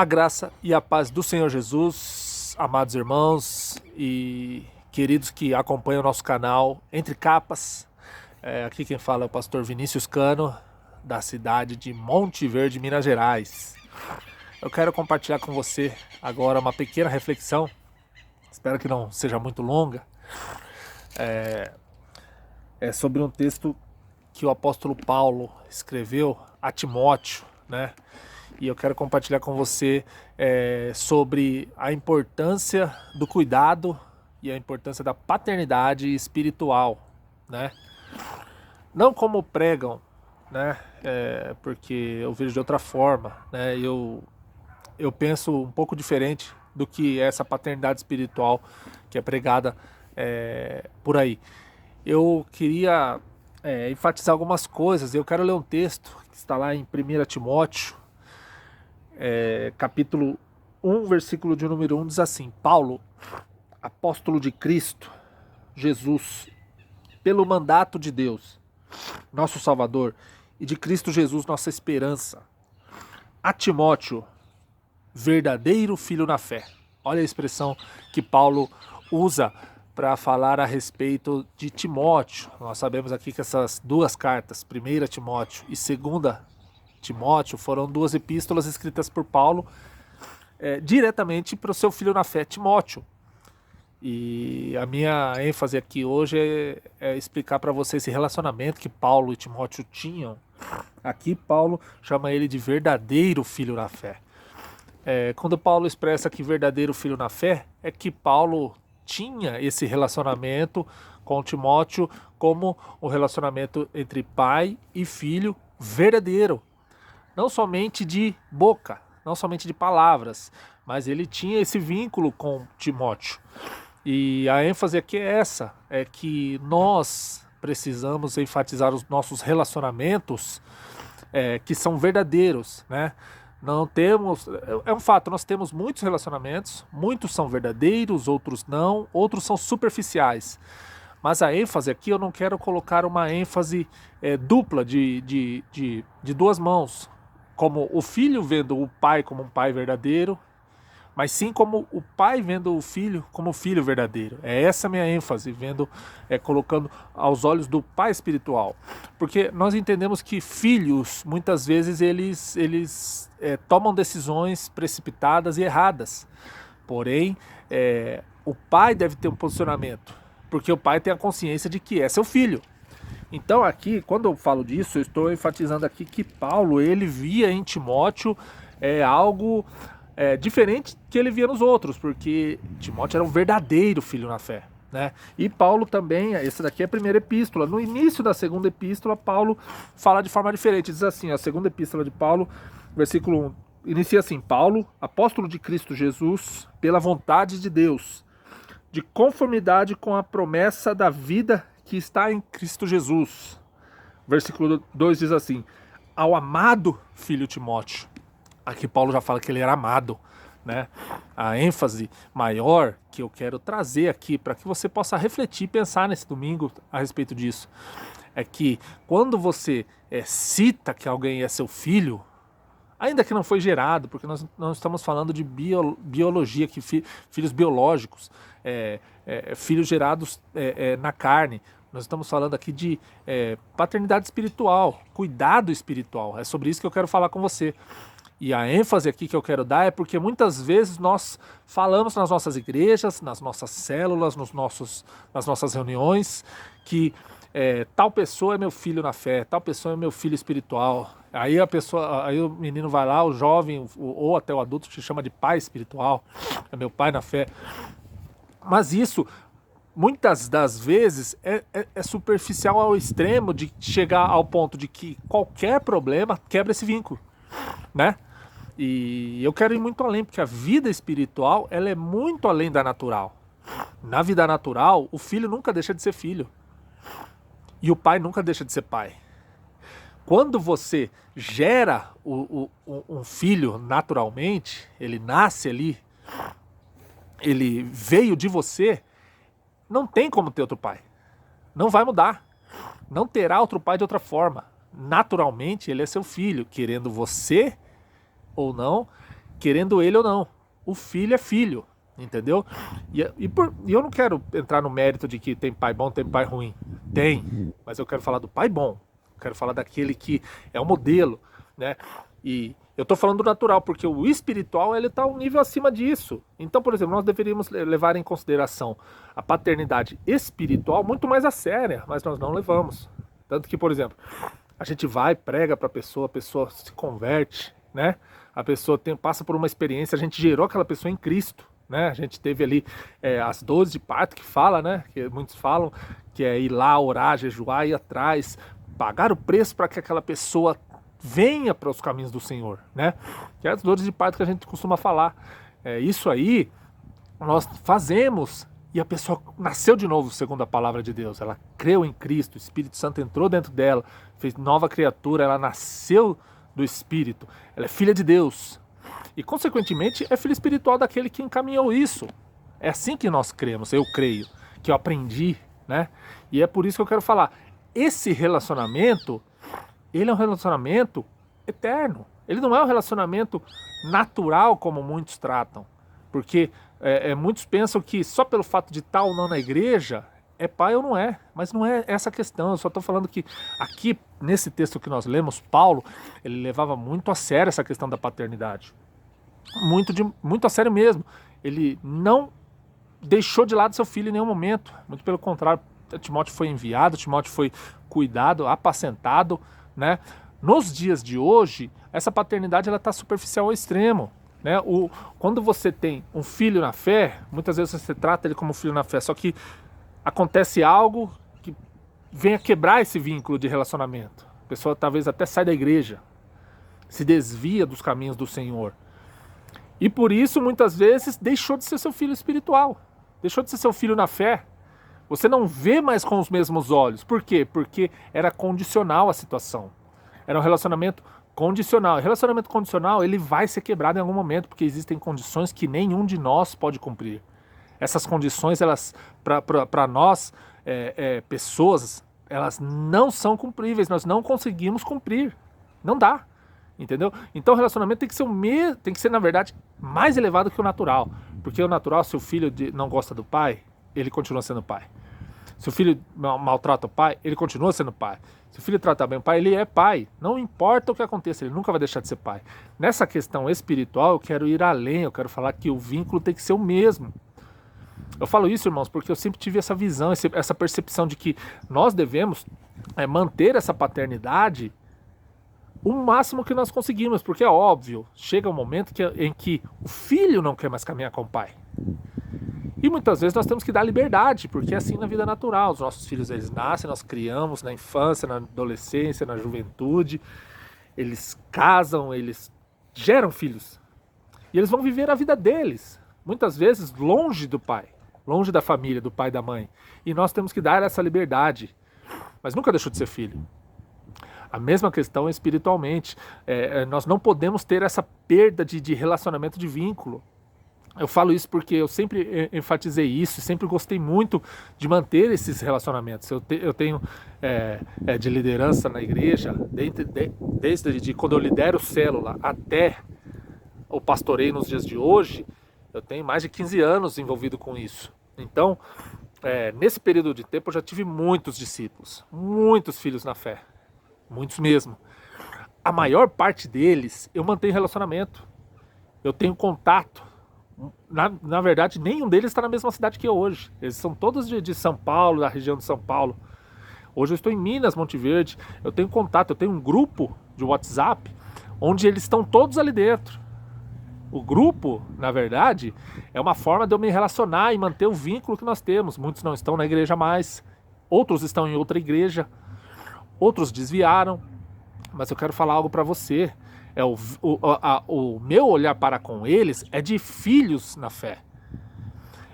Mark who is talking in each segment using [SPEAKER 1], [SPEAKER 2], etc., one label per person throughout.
[SPEAKER 1] A graça e a paz do Senhor Jesus, amados irmãos e queridos que acompanham o nosso canal Entre Capas. Aqui quem fala é o pastor Vinícius Cano, da cidade de Monte Verde, Minas Gerais. Eu quero compartilhar com você agora uma pequena reflexão, espero que não seja muito longa, é sobre um texto que o apóstolo Paulo escreveu a Timóteo, né? E eu quero compartilhar com você sobre a importância do cuidado e a importância da paternidade espiritual, né? Não como pregam, né? Porque eu vejo de outra forma, né? Eu penso um pouco diferente do que essa paternidade espiritual que é pregada por aí. Eu queria enfatizar algumas coisas. Eu quero ler um texto que está lá em 1 Timóteo, capítulo 1, versículo de número 1, diz assim: Paulo, apóstolo de Cristo Jesus, pelo mandato de Deus, nosso Salvador, e de Cristo Jesus, nossa esperança, a Timóteo, verdadeiro filho na fé. Olha a expressão que Paulo usa para falar a respeito de Timóteo. Nós sabemos aqui que essas duas cartas, 1 Timóteo e 2 Timóteo, foram duas epístolas escritas por Paulo diretamente para o seu filho na fé, Timóteo. E a minha ênfase aqui hoje é explicar para você esse relacionamento que Paulo e Timóteo tinham. Aqui Paulo chama ele de verdadeiro filho na fé. Quando Paulo expressa que verdadeiro filho na fé, é que Paulo tinha esse relacionamento com Timóteo como um relacionamento entre pai e filho verdadeiro. Não somente de boca, não somente de palavras, mas ele tinha esse vínculo com Timóteo. E a ênfase aqui é essa, é que nós precisamos enfatizar os nossos relacionamentos que são verdadeiros, né? Não temos, é um fato, nós temos muitos relacionamentos, muitos são verdadeiros, outros não, outros são superficiais. Mas a ênfase aqui, eu não quero colocar uma ênfase dupla de duas mãos, como o filho vendo o pai como um pai verdadeiro, mas sim como o pai vendo o filho como filho verdadeiro. É essa a minha ênfase, colocando aos olhos do pai espiritual. Porque nós entendemos que filhos, muitas vezes, eles tomam decisões precipitadas e erradas. Porém, o pai deve ter um posicionamento, porque o pai tem a consciência de que é seu filho. Então aqui, quando eu falo disso, eu estou enfatizando aqui que Paulo, ele via em Timóteo algo diferente que ele via nos outros, porque Timóteo era um verdadeiro filho na fé, né? E Paulo também, essa daqui é a primeira epístola. No início da segunda epístola, Paulo fala de forma diferente. Diz assim, a segunda epístola de Paulo, versículo 1, inicia assim: Paulo, apóstolo de Cristo Jesus, pela vontade de Deus, de conformidade com a promessa da vida que está em Cristo Jesus. Versículo 2 diz assim: ao amado filho Timóteo. Aqui Paulo já fala que ele era amado, né? A ênfase maior que eu quero trazer aqui para que você possa refletir e pensar nesse domingo a respeito disso é que quando você cita que alguém é seu filho, ainda que não foi gerado, porque nós não estamos falando de biologia, que filhos biológicos, filhos gerados na carne. Nós estamos falando aqui de paternidade espiritual, cuidado espiritual. É sobre isso que eu quero falar com você. E a ênfase aqui que eu quero dar é porque muitas vezes nós falamos nas nossas igrejas, nas nossas células, nas nossas reuniões, que tal pessoa é meu filho na fé, tal pessoa é meu filho espiritual. Aí o menino vai lá, o jovem, ou até o adulto, te chama de pai espiritual, é meu pai na fé. Mas isso, muitas das vezes, é superficial ao extremo de chegar ao ponto de que qualquer problema quebra esse vínculo, né? E eu quero ir muito além, porque a vida espiritual, ela é muito além da natural. Na vida natural, o filho nunca deixa de ser filho. E o pai nunca deixa de ser pai. Quando você gera um filho naturalmente, ele nasce ali, ele veio de você, não tem como ter outro pai. Não vai mudar. Não terá outro pai de outra forma. Naturalmente, ele é seu filho, querendo você ou não, querendo ele ou não. O filho é filho, entendeu? E eu não quero entrar no mérito de que tem pai bom, tem pai ruim. Tem, mas eu quero falar do pai bom. Eu quero falar daquele que é o modelo, né? E eu tô falando do natural, porque o espiritual, ele tá um nível acima disso. Então, por exemplo, nós deveríamos levar em consideração a paternidade espiritual muito mais a séria, mas nós não levamos. Tanto que, por exemplo, a gente vai, prega para a pessoa se converte, né? A pessoa passa por uma experiência, a gente gerou aquela pessoa em Cristo, né? A gente teve ali as dores de parto que fala, né? Que muitos falam que é ir lá, orar, jejuar, ir atrás, pagar o preço para que aquela pessoa venha para os caminhos do Senhor, né? Que é as dores de parto que a gente costuma falar. Isso aí nós fazemos e a pessoa nasceu de novo, segundo a palavra de Deus. Ela creu em Cristo, o Espírito Santo entrou dentro dela, fez nova criatura, ela nasceu do Espírito, ela é filha de Deus e, consequentemente, é filha espiritual daquele que encaminhou isso. É assim que nós cremos, eu creio, que eu aprendi, né? E é por isso que eu quero falar. Esse relacionamento, ele é um relacionamento eterno. Ele não é um relacionamento natural como muitos tratam. Porque muitos pensam que só pelo fato de estar ou não na igreja é pai ou não é. Mas não é essa a questão. Eu só estou falando que aqui, nesse texto que nós lemos, Paulo, ele levava muito a sério essa questão da paternidade. Muito a sério mesmo. Ele não deixou de lado seu filho em nenhum momento. Muito pelo contrário, Timóteo foi enviado, Timóteo foi cuidado, apacentado, né? Nos dias de hoje, essa paternidade ela está superficial ao extremo, né? Quando você tem um filho na fé, muitas vezes você trata ele como filho na fé, só que acontece algo que vem a quebrar esse vínculo de relacionamento. A pessoa talvez até sai da igreja, se desvia dos caminhos do Senhor. E por isso, muitas vezes, deixou de ser seu filho espiritual, deixou de ser seu filho na fé. Você não vê mais com os mesmos olhos. Por quê? Porque era condicional a situação. Era um relacionamento condicional. O relacionamento condicional, ele vai ser quebrado em algum momento, porque existem condições que nenhum de nós pode cumprir. Essas condições, elas, para nós, pessoas, elas não são cumpríveis, nós não conseguimos cumprir. Não dá. Entendeu? Então o relacionamento tem que ser, na verdade, mais elevado que o natural. Porque o natural, se o filho não gosta do pai, ele continua sendo pai. Se o filho maltrata o pai, ele continua sendo pai. Se o filho trata bem o pai, ele é pai. Não importa o que aconteça, ele nunca vai deixar de ser pai. Nessa questão espiritual, eu quero ir além, eu quero falar que o vínculo tem que ser o mesmo. Eu falo isso, irmãos, porque eu sempre tive essa visão, essa percepção de que nós devemos manter essa paternidade o máximo que nós conseguimos, porque é óbvio, chega um momento em que o filho não quer mais caminhar com o pai. E muitas vezes nós temos que dar liberdade, porque é assim na vida natural. Os nossos filhos, eles nascem, nós criamos na infância, na adolescência, na juventude. Eles casam, eles geram filhos. E eles vão viver a vida deles, muitas vezes longe do pai, longe da família, do pai e da mãe. E nós temos que dar essa liberdade. Mas nunca deixou de ser filho. A mesma questão espiritualmente. Nós não podemos ter essa perda de relacionamento, de vínculo. Eu falo isso porque eu sempre enfatizei isso, sempre gostei muito de manter esses relacionamentos. Eu tenho de liderança na igreja, desde quando eu lidero célula até o pastoreio nos dias de hoje, eu tenho mais de 15 anos envolvido com isso. Então, nesse período de tempo eu já tive muitos discípulos, muitos filhos na fé, muitos mesmo. A maior parte deles eu mantenho relacionamento, eu tenho contato. Na verdade, nenhum deles está na mesma cidade que eu hoje. Eles são todos de São Paulo, da região de São Paulo. Hoje eu estou em Minas, Monte Verde. Eu tenho contato, eu tenho um grupo de WhatsApp onde eles estão todos ali dentro. O grupo, na verdade, é uma forma de eu me relacionar e manter o vínculo que nós temos. Muitos não estão na igreja mais, outros estão em outra igreja, outros desviaram. Mas eu quero falar algo para você. O meu olhar para com eles é de filhos na fé.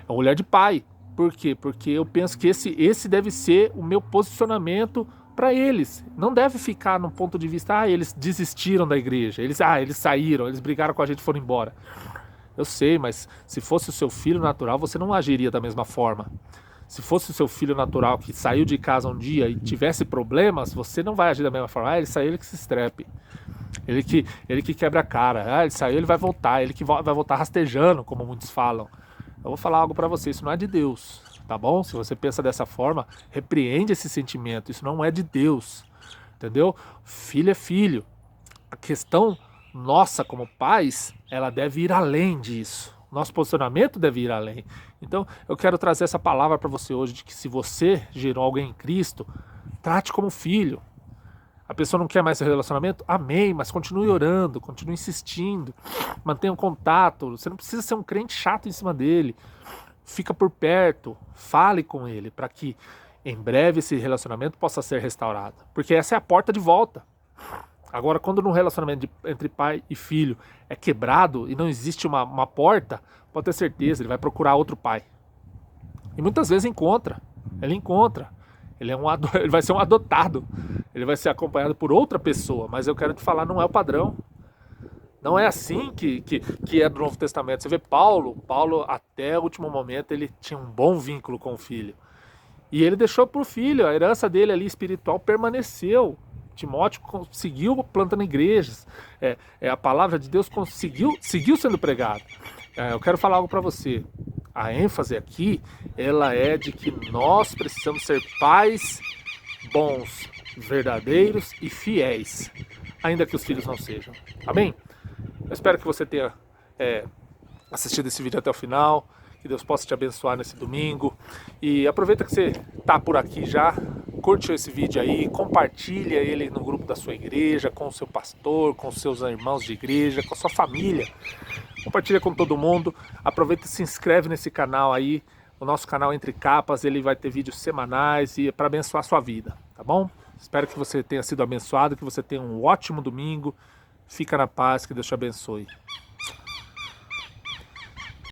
[SPEAKER 1] É um olhar de pai. Por quê? Porque eu penso que esse deve ser o meu posicionamento para eles. Não deve ficar no ponto de vista, eles desistiram da igreja, eles saíram, eles brigaram com a gente e foram embora. Eu sei, mas se fosse o seu filho natural, você não agiria da mesma forma. Se fosse o seu filho natural que saiu de casa um dia e tivesse problemas, você não vai agir da mesma forma. Ele saiu, ele que se estrepe. Ele que quebra a cara. Ele saiu, ele vai voltar. Ele que vai voltar rastejando, como muitos falam. Eu vou falar algo pra você, isso não é de Deus, tá bom? Se você pensa dessa forma, repreende esse sentimento. Isso não é de Deus, entendeu? Filho é filho. A questão nossa como pais, ela deve ir além disso. Nosso posicionamento deve ir além. Então, eu quero trazer essa palavra para você hoje, de que se você gerou alguém em Cristo, trate como filho. A pessoa não quer mais seu relacionamento? Amém, mas continue orando, continue insistindo, mantenha um contato. Você não precisa ser um crente chato em cima dele. Fica por perto, fale com ele, para que em breve esse relacionamento possa ser restaurado. Porque essa é a porta de volta. Agora, quando num relacionamento entre pai e filho é quebrado e não existe uma porta, pode ter certeza, ele vai procurar outro pai. E muitas vezes encontra. Ele encontra. Ele vai ser um adotado. Ele vai ser acompanhado por outra pessoa. Mas eu quero te falar, não é o padrão. Não é assim que é do Novo Testamento. Você vê Paulo até o último momento ele tinha um bom vínculo com o filho. E ele deixou para o filho, a herança dele ali espiritual permaneceu. Timóteo seguiu plantando igrejas. A palavra de Deus seguiu sendo pregada. Eu quero falar algo para você. A ênfase aqui, ela é de que nós precisamos ser pais bons, verdadeiros e fiéis, ainda que os filhos não sejam. Amém? Eu espero que você tenha assistido esse vídeo até o final, que Deus possa te abençoar nesse domingo. E aproveita que você está por aqui já, curte esse vídeo aí, compartilha ele no grupo da sua igreja, com o seu pastor, com os seus irmãos de igreja, com a sua família. Compartilha com todo mundo. Aproveita e se inscreve nesse canal aí. O nosso canal Entre Capas, ele vai ter vídeos semanais e para abençoar a sua vida, tá bom? Espero que você tenha sido abençoado, que você tenha um ótimo domingo. Fica na paz, que Deus te abençoe.